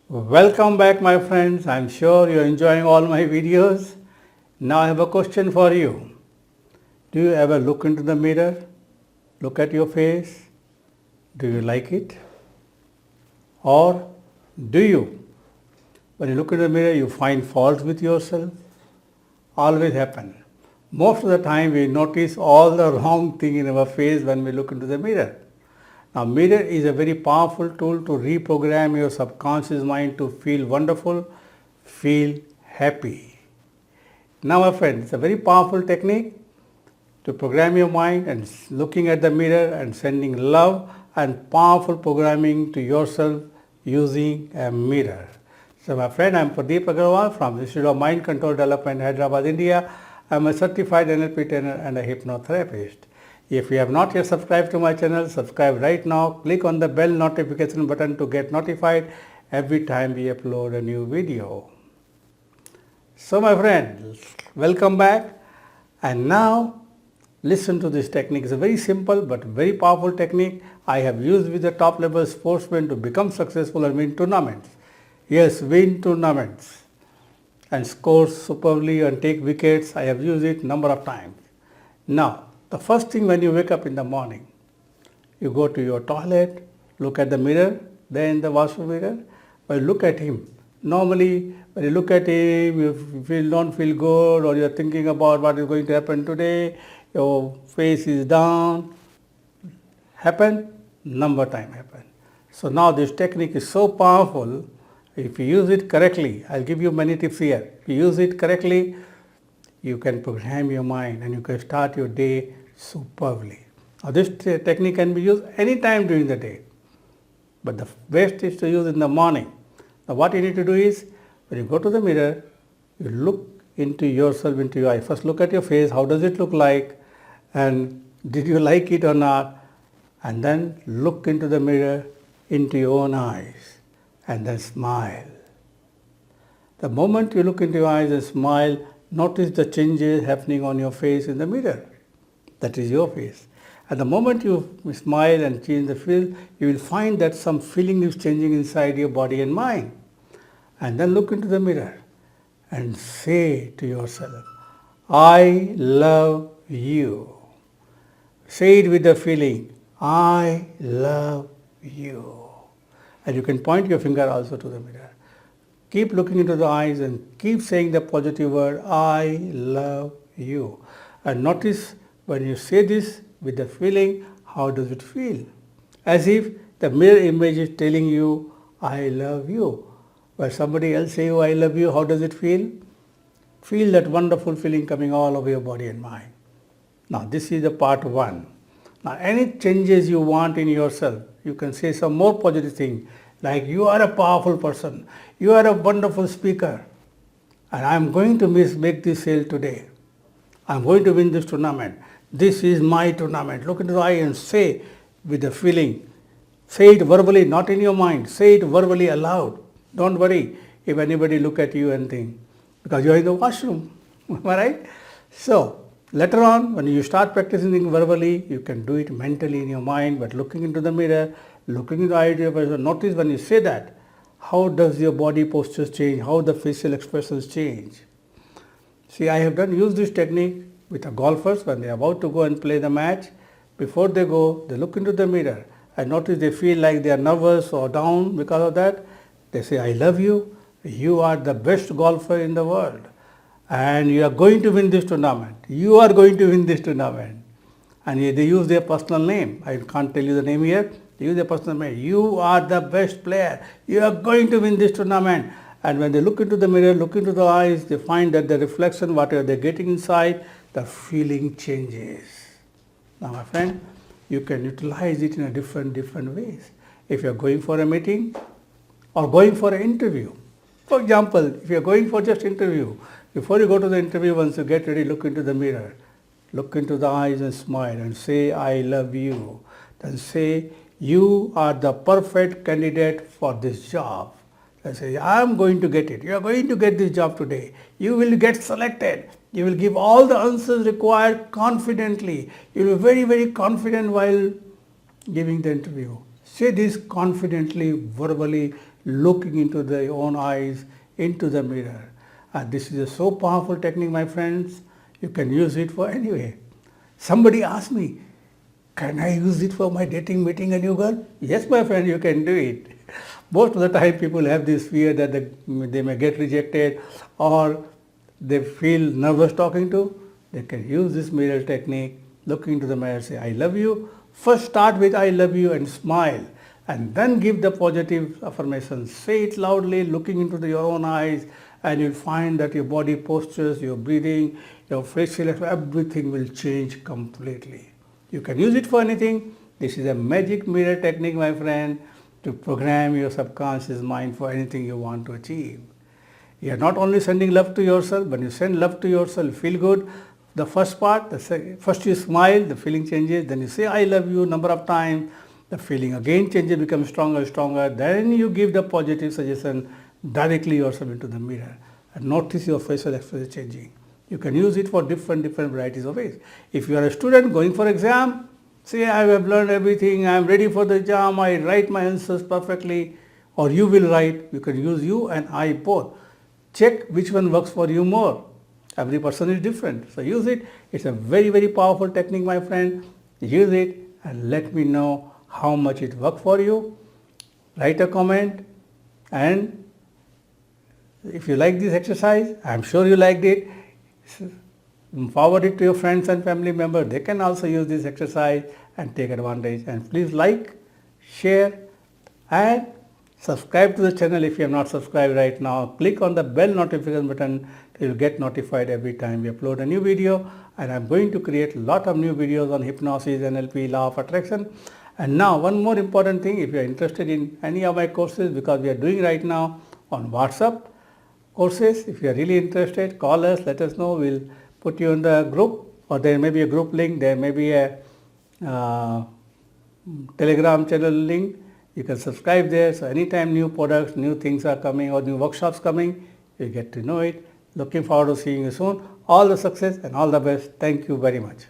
Welcome back, my friends. I'm sure you're enjoying all my videos. Now I have a question for you. Do you ever look into the mirror? Look at your face? Do you like it? Or do you, when you look in the mirror, you find faults with yourself? Always happen. Most of the time we notice all the wrong thing in our face when we look into the mirror. Now, mirror is a very powerful tool to reprogram your subconscious mind to feel wonderful, feel happy. Now, my friend, it's a very powerful technique to program your mind and looking at the mirror and sending love and powerful programming to yourself using a mirror. So, my friend, I'm Pradeep Agarwal from the Institute of Mind Control Development, Hyderabad, India. I'm a certified NLP trainer and a hypnotherapist. If you have not yet subscribed to my channel, subscribe right now. Click on the bell notification button to get notified every time we upload a new video. So my friends, welcome back. And now listen to this technique. It's a very simple but very powerful technique I have used with the top level sportsmen to become successful and win tournaments. Yes, win tournaments and score superbly and take wickets. I have used it number of times. Now, the first thing when you wake up in the morning, you go to your toilet, look at the mirror, then the washroom mirror, but look at him. Normally, when you look at him, you don't feel good or you're thinking about what is going to happen today, your face is down. Happen? Number time happen. So now this technique is so powerful. If you use it correctly, I'll give you many tips here. If you use it correctly, you can program your mind and you can start your day superbly. Now this technique can be used anytime during the day, but the best is to use in the morning. Now what you need to do is, when you go to the mirror, you look into yourself, into your eye. First look at your face, how does it look like, and did you like it or not, and then look into the mirror, into your own eyes, and then smile. The moment you look into your eyes and smile, notice the changes happening on your face in the mirror. That is your face. At the moment you smile and change the feel, you will find that some feeling is changing inside your body and mind. And then look into the mirror and say to yourself, I love you. Say it with the feeling, I love you. And you can point your finger also to the mirror. Keep looking into the eyes and keep saying the positive word, I love you. And notice when you say this with the feeling, how does it feel? As if the mirror image is telling you, I love you. When somebody else say, I love you, how does it feel? Feel that wonderful feeling coming all over your body and mind. Now this is the part one. Now any changes you want in yourself, you can say some more positive thing. Like you are a powerful person, you are a wonderful speaker, and I am going to make this sale today. I am going to win this tournament. This is my tournament. Look into the eye and say with the feeling. Say it verbally, not in your mind. Say it verbally aloud. Don't worry if anybody look at you and think, because you are in the washroom. Am I right? So later on, when you start practicing verbally, you can do it mentally in your mind, but looking into the mirror, looking in the eye of your person, notice when you say that, how does your body postures change, how the facial expressions change. See, I have used this technique with the golfers when they are about to go and play the match. Before they go, they look into the mirror and notice they feel like they are nervous or down because of that. They say, I love you, you are the best golfer in the world and you are going to win this tournament. You are going to win this tournament. And they use their personal name. I can't tell you the name here. They use their personal name. You are the best player. You are going to win this tournament. And when they look into the mirror, look into the eyes, they find that the reflection, whatever they're getting inside, the feeling changes. Now, my friend, you can utilize it in a different ways. If you're going for a meeting or going for an interview. For example, if you're going for just interview, before you go to the interview, once you get ready, look into the mirror. Look into the eyes and smile and say, I love you. Then say, you are the perfect candidate for this job. Then say, I am going to get it. You are going to get this job today. You will get selected. You will give all the answers required confidently. You will be very, very confident while giving the interview. Say this confidently, verbally, looking into their own eyes, into the mirror. And this is a so powerful technique, my friends. You can use it for anywhere. Somebody asked me, can I use it for my dating, meeting a new girl? Yes, my friend, you can do it. Most of the time people have this fear that they may get rejected or they feel nervous talking to. They can use this mirror technique, look into the mirror, say, I love you. First start with I love you and smile, and then give the positive affirmation. Say it loudly, looking into your own eyes, and you'll find that your body postures, your breathing, your facial expression, everything will change completely. You can use it for anything. This is a magic mirror technique, my friend, to program your subconscious mind for anything you want to achieve. You are not only sending love to yourself, but you send love to yourself, feel good. The first part, first you smile, the feeling changes, then you say I love you number of times, the feeling again changes, becomes stronger, stronger. Then you give the positive suggestion directly yourself into the mirror and notice your facial expression changing. You can use it for different varieties of ways. If you are a student going for exam, say I have learned everything, I am ready for the exam, I write my answers perfectly, or you will write, you can use you and I both. Check which one works for you more. Every person is different. So use it. It's a very powerful technique, my friend. Use it and let me know how much it worked for you. Write a comment, and if you like this exercise, I'm sure you liked it, forward it to your friends and family members. They can also use this exercise and take advantage. And please like, share and subscribe to the channel if you have not subscribed right now. Click on the bell notification button. You will get notified every time we upload a new video, and I'm going to create a lot of new videos on hypnosis, NLP, law of attraction. And now one more important thing, if you are interested in any of my courses, because we are doing right now on WhatsApp courses, if you are really interested, call us, let us know, we'll put you in the group, or there may be a group link, there may be a Telegram channel link. You can subscribe there, so anytime new products, new things are coming or new workshops coming, you get to know it. Looking forward to seeing you soon. All the success and all the best. Thank you very much.